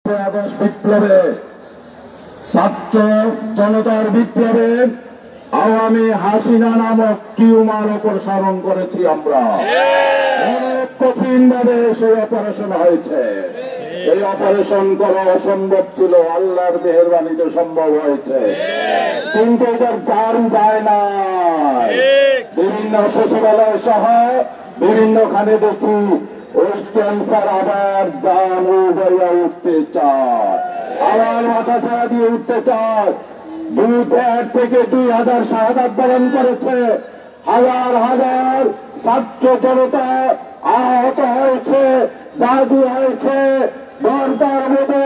August বিপ্লবে, ছাত্র জনতার বিপ্লবে আওয়ামী হাসিনা নামক টিউমার অপসারণ করেছি আমরা। অনেক কঠিন ভাবে সেই অপারেশন হয়েছে। এই অপারেশন করা অসম্ভব ছিল, আল্লাহর মেহেরবানিতে সম্ভব হয়েছে, কিন্তু এটার জান যায় না। বিভিন্ন সচিবালয় সহ বিভিন্নখানে দেখি ওই ক্যান্সার আবার জান উঠে উঠতে চায়, আবার মাথা ছাড়া দিয়ে উঠতে চায়। 1 থেকে 2000 শাহাদাত বরণ করেছে, হাজার হাজার ছাত্র জনতা আহত হয়েছে, গাজী হয়েছে। দরকার মতো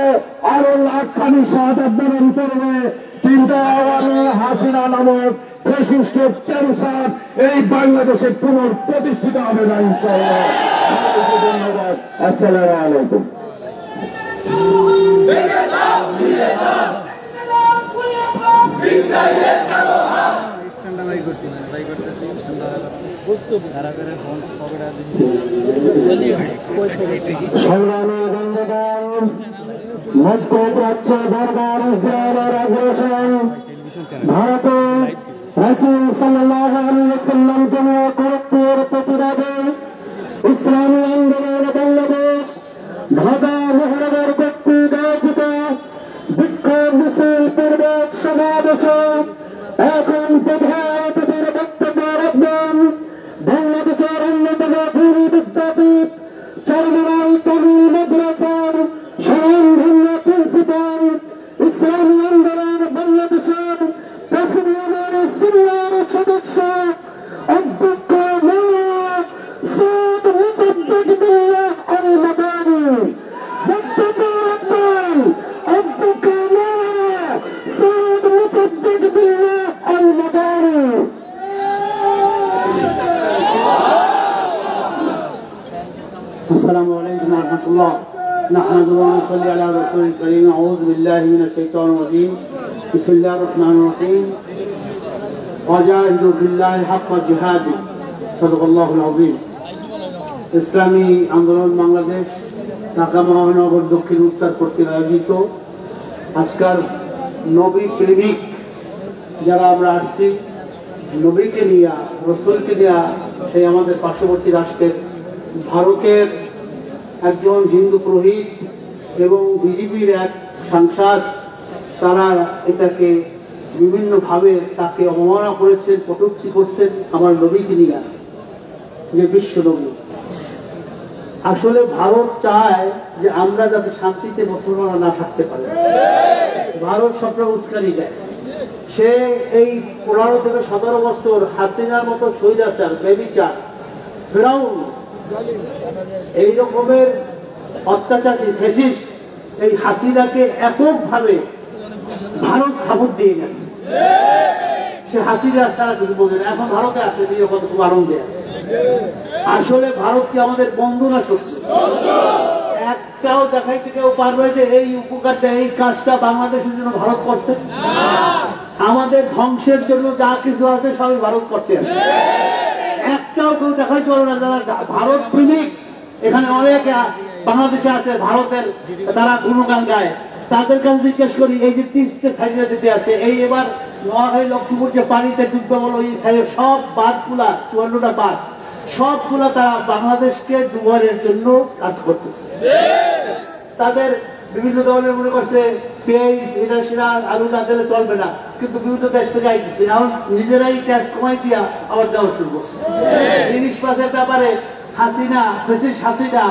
আরো লাখখানি শাহাদাত বরণ করবে, কিন্তু আওয়ামী হাসিনা নামক ফ্যাসিস্ট ক্যান্সার এই বাংলাদেশে পুনঃপ্রতিষ্ঠিত হবে না ইনশাআল্লাহ। ধন্যবাদ। আসসালামু আলাইকুম। সংগ্রামী বন্ধুগণ, মধ্যপ্রাচ্য দরবার ইসরায়েলের আগ্রাসন ভারতে রাসূল সাল্লাল্লাহু আলাইহি ওয়াসাল্লামকে নিয়ে কটূর প্রতিবাদে ইসলামী আন্দোলন বাংলাদেশ ঢাকা মহানগর কর্তৃক আয়োজিত বিক্ষোভ মিছিল পূর্বক সমাবেশে এখন প্রধান অতিথির বক্তব্য রাখবেন বাংলাদেশের অন্যতম ভূমি বিদ্যাপীঠ চরমনাই কামিল মাদ্রাসার স্বনামধন্য প্রিন্সিপাল, ইসলামী আন্দোলন বাংলাদেশের কাশ্মীরের সিনিয়র সদস্য অধ্যক্ষ মৌলানা সৈয়দ মুসাদ্দিক বিল্লাহ আল মাদানী। বক্তব্য রাখবেন অধ্যক্ষ মৌলানা সৈয়দ মুসাদ্দিক বিল্লাহ আল মাদানী। السلام عليكم ورحمة الله. نحمد ونصلي على رسول الكريم. أعوذ بالله من الشيطان الرجيم. بسم الله الرحمن الرحيم. وجاهدوا في الله حق جهاده. صدق الله العظيم. ইসলামী আন্দোলন বাংলাদেশ ঢাকা মহানগর দক্ষিণ উত্তর কর্তৃক আয়োজিত আজকাল নবী প্রেমিক যারা আমরা আসছি, নবীকে নিয়ে, রসুলকে নিয়ে, সেই আমাদের পার্শ্ববর্তী রাষ্ট্রের ভারতের একজন হিন্দু পুরোহিত এবং বিজেপির এক সাংসদ, তারা এটাকে বিভিন্নভাবে তাকে অবমাননা করেছেন, কটূক্তি করছেন আমার নবীকে নিয়ে, যে বিশ্ব নবী। আসলে ভারত চায় যে আমরা যাতে শান্তিতে মুসলমানরা না থাকতে পারে। ভারত সবসময় উস্কানি দেয়। সে এই 15 থেকে 17 বছর হাসিনার মতো স্বৈরাচার, বেবিচার, ফেরাউন, এই রকমের অত্যাচারী ফ্যাসিস্ট এই হাসিনাকে এককভাবে ভারত সাপোর্ট দিয়ে গেছে। সে হাসিনা সারা কিছু বোঝে না, এখন ভারতে আছে, নিরাপদ খুব আনন্দে আছে। আসলে ভারত কি আমাদের বন্ধু না শত্রু? একটাও দেখাইতে কেউ পারবে যে এই উপকারটা, এই কাজটা বাংলাদেশের জন্য ভারত করছে? আমাদের ধ্বংসের জন্য যা কিছু আছে সবই ভারত করতে আছে। একটাও কেউ দেখাইতে পারবে না যারা ভারত প্রেমিক। এখানে অনেক বাংলাদেশে আছে ভারতের, তারা গুণগান গায়। তাদের কাছে জিজ্ঞেস করি, এই যে 30টা সাইডে দিতে আছে, এই এবার নোয়াখালী লক্ষ্মীপুর যে পানিতে ডুববে বলো, এই সাইডের সব বাঁধগুলা, 54টা বাঁধ, সবগুলা তারা বাংলাদেশকে ডুবারের জন্য কাজ করতেছে। তাদের বিভিন্ন ধরনের মনে করছে পেঁয়াজ, এটা সেটা, আলু না দিলে চলবে না, কিন্তু বিভিন্ন দেশ থেকে আইতেছে, এখন নিজেরাই ট্যাক্স কমাই দিয়া আবার দেওয়া শুরু করছে। ইলিশ মাছের ব্যাপারে হাসিনা, ফ্যাসিস্ট হাসিনা,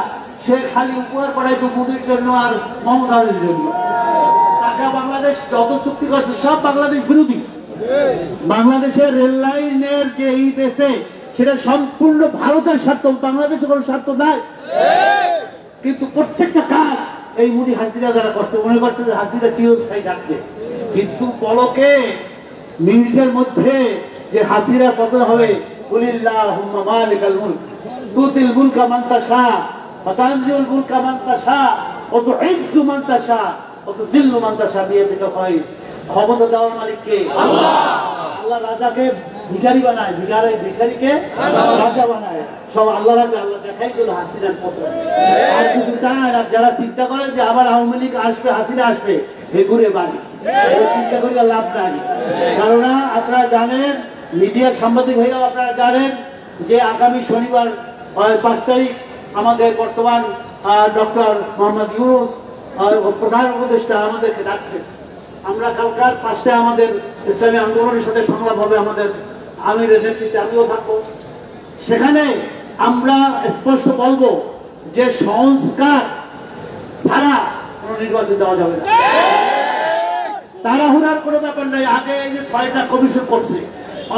সে খালি উপহার পাঠাইতো মোদীর জন্য আর মমতাজের জন্য। টাকা বাংলাদেশ যত চুক্তি করছে সব বাংলাদেশ বিরোধী। বাংলাদেশের রেল লাইনের যে এই দেশে, সেটা সম্পূর্ণ ভারতের স্বার্থ, বাংলাদেশের কোনো স্বার্থ নাই। কিন্তু প্রত্যেকটা কাজ এই মোদী হাসিনা যারা করছে, মনে করছে যে হাসিনা চিরস্থায়ী থাকবে, কিন্তু পলকে মিনিটের মধ্যে যে হাসিনা পতন হবে। কুলিল্লাহুম্মা মালিকাল মুলক তুতিল মুলকা মান তাশা ওয়া তানজিউল মুলকা মান তাশা ওয়া তুইজ্জু মান তাশা ওয়া তুযিল্লু মান তাশা বিয়াদিকা খায়র। ক্ষমতা দেওয়ার মালিক কে? আল্লাহ। আল্লাহ রাজাকে ভিখারি বানায়, ভিখারিকে রাজা বানায়। সব আল্লাহ রাজা, আল্লাহ দেখাই দিল হাসিনার পত্র। আর কিছু চায় না। যারা চিন্তা করে যে আবার আওয়ামী লীগ আসবে, হাসিনা আসবে, হে ঘুরে বাড়ি, চিন্তা করি লাভ নাই। কেননা আপনারা জানেন, মিডিয়ার সাংবাদিক হয়েও আপনারা জানেন যে আগামী শনিবার 5 তারিখ আমাদের বর্তমান ডক্টর মোহাম্মদ ইউনূস প্রধান উপদেষ্টা আমাদেরকে ডাকছেন। আমরা কালকার 5টায় আমাদের ইসলামী আন্দোলনের সাথে সংলাপ হবে, আমাদের আমিরের নেতৃত্বে আমিও থাকবো। সেখানে আমরা স্পষ্ট বলবো যে সংস্কার ছাড়া কোনো নির্বাচন দেওয়া যাবে না। তাড়াহুড়ার কোনো ব্যাপার নাই। আগে এই যে 6টা কমিশন করছে,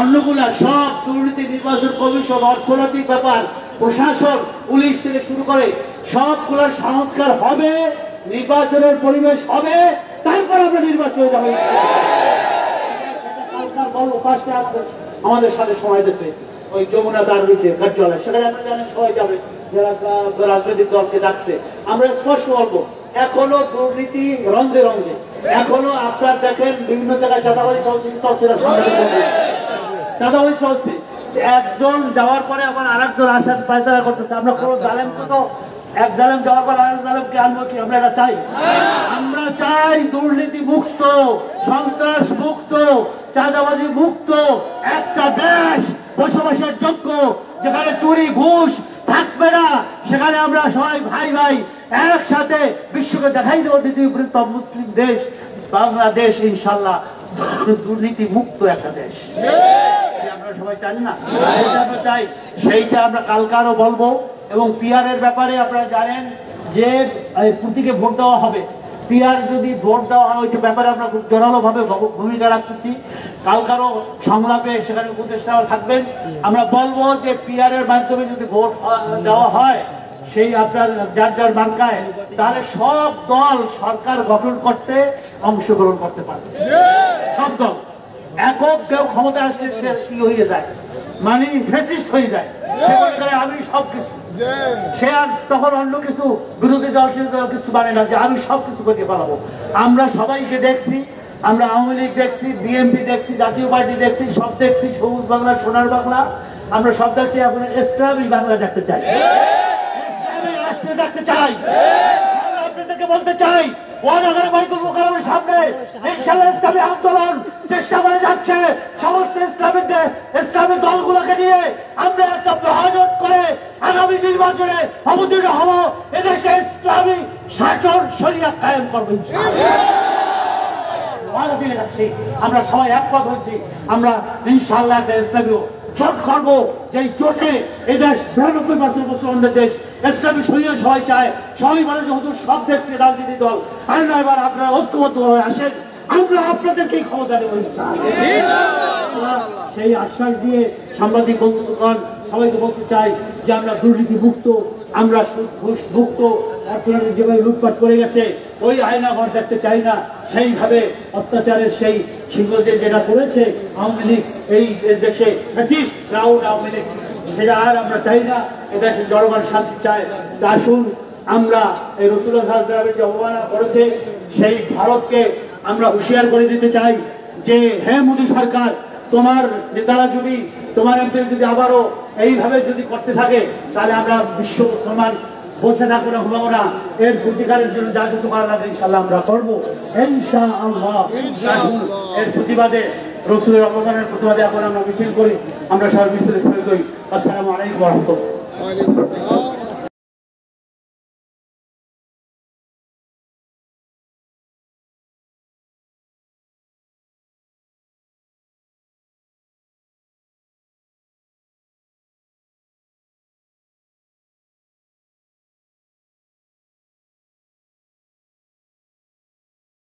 অন্যগুলা সব দুর্নীতি নির্বাচন কমিশন, অর্থনৈতিক ব্যাপার, প্রশাসন, পুলিশ থেকে শুরু করে সবগুলোর সংস্কার হবে, নির্বাচনের পরিবেশ হবে, তারপর আমরা নির্বাচনে যাবো। আমাদের সাথে সময় দিচ্ছে ওই যমুনা দারুণীতে কার্যালয়, সেখানে আমরা জানেন সবাই যাবে, যারা রাজনৈতিক দলকে ডাকছে। আমরা স্পষ্ট বলবো, এখনো দুর্নীতি রঙে রঙে, এখনো আপনার দেখেন বিভিন্ন জায়গায় চাঁদাবাজি চলছে, চাঁদাবাজি চলছে। একজন যাওয়ার পরে আবার আরেকজন আসার পায়তারা করতেছে। আমরা কোনো জালেমকে তো এক জালেম যাওয়ার পর আরেক জালেমকে আনবো কি? আমরা এটা চাই? আমরা চাই দুর্নীতি মুক্ত, সন্ত্রাস মুক্ত, চাঁদাবাজি মুক্ত একটা দেশ, বসবাসের যোগ্য, যেখানে চুরি ঘুষ থাকবে না, সেখানে আমরা সবাই ভাই ভাই একসাথে বিশ্বকে দেখাই দেবো দ্বিতীয় বৃহত্তম মুসলিম দেশ বাংলাদেশ, ইনশাল্লাহ দুর্নীতি মুক্ত একটা দেশ। আমরা সবাই চাই না? আমরা চাই, সেইটা আমরা কালকারও বলবো। এবং পিআরের ব্যাপারে আপনারা জানেন যে প্রতীকে ভোট দেওয়া হবে। পিআর যদি ভোট দেওয়া হয়, ওইটা ব্যাপারে আমরা খুব জোরালো ভাবে ভূমিকা রাখতেছি। কালকারও সংলাপে সেখানে উপদেষ্টাও থাকবেন। আমরা বলবো যে পিআরের মাধ্যমে যদি ভোট দেওয়া হয়, সেই আপনার যার যার মার্কায়, তাহলে সব দল সরকার গঠন করতে অংশগ্রহণ করতে পারবে। সব দল একক কেউ ক্ষমতা আসলে সে কি হয়ে যায়, মানে ফ্যাসিস্ট হয়ে যায়। আমি সবকিছু, সে আর তখন অন্য কিছু বিরোধী দল কিছু মানে না যে আমি সবকিছু করে পালাবো। আমরা সবাইকে দেখছি, আমরা আওয়ামী লীগ দেখছি, বিএনপি দেখছি, জাতীয় পার্টি দেখছি, সব দেখছি, সবুজ বাংলা, সোনার বাংলা, আমরা সব দেখছি। এখন ইসলামী বাংলা দেখতে চাই, ইসলামী রাষ্ট্র দেখতে চাই। আপনাদেরকে বলতে চাই, ওয়ানগরের বাইতুল মুকাররমের সামনে ইনশাআল্লাহ ইসলামী আন্দোলন চেষ্টা করে যাচ্ছে। সমস্ত ইসলামী দলগুলোকে নিয়ে আমরা একটা মহাজোট করে আগামী নির্বাচনে অবতীর্ণ হব। এদেশে ইসলামী শাসন শরিয়াত কায়েম করবো। আমরা সবাই একমত হয়েছি, আমরা ইনশাআল্লাহ একটা ইসলামী জোট করবো, যে জোটে এই দেশ 92% মুসলমানদের দেশ, ইসলামী শরিয়া সবাই চায়। সবাই বলে যে হুজুর সব দেখছে রাজনীতি দল, আর না এবার আপনারা ঐক্যবদ্ধ হয়ে আসেন, আমরা আপনাদেরকেই ক্ষমতা দেবো সেই আশ্বাস দিয়ে সাংবাদিক বন্ধুগণ সবাইকে বলতে চাই যে আমরা দুর্নীতি মুক্ত, আমরা ঘুষ মুক্ত, অর্থনৈতিক যেভাবে লুটপাট করে গেছে ওই আয়নাঘর দেখতে চাই না। সেইভাবে অত্যাচারের সেই সিংহদের যেটা করেছে আওয়ামী লীগ এই দেশে, আওয়ামী লীগ, সেটা আর আমরা চাই না। এদেশে জনগণ শান্তি চায়। আসুন আমরা এই রসুল্লাহ সাল্লাল্লাহু আলাইহি ওয়াসাল্লাম যে অবমাননা করেছে সেই ভারতকে আমরা হুঁশিয়ার করে দিতে চাই যে হে মোদী সরকার, তোমার নেতারা যদি, তোমার এমপি যদি আবারও এইভাবে যদি করতে থাকে, তাহলে আমরা বিশ্ব মুসলমান বসে থাকবো না, ঘুমাবো না। এর প্রতিকারের জন্য যা কিছু করা লাগে ইনশাআল্লাহ আমরা করবো, ইনশাআল্লাহ। এর প্রতিবাদে, রসুলের অবদানের প্রতিবাদে এখন আমরা মিছিল করি, আমরা সবাই মিছিলের সঙ্গে করি। আসসালামু আলাইকুম ওয়া রাহমাতুল্লাহ।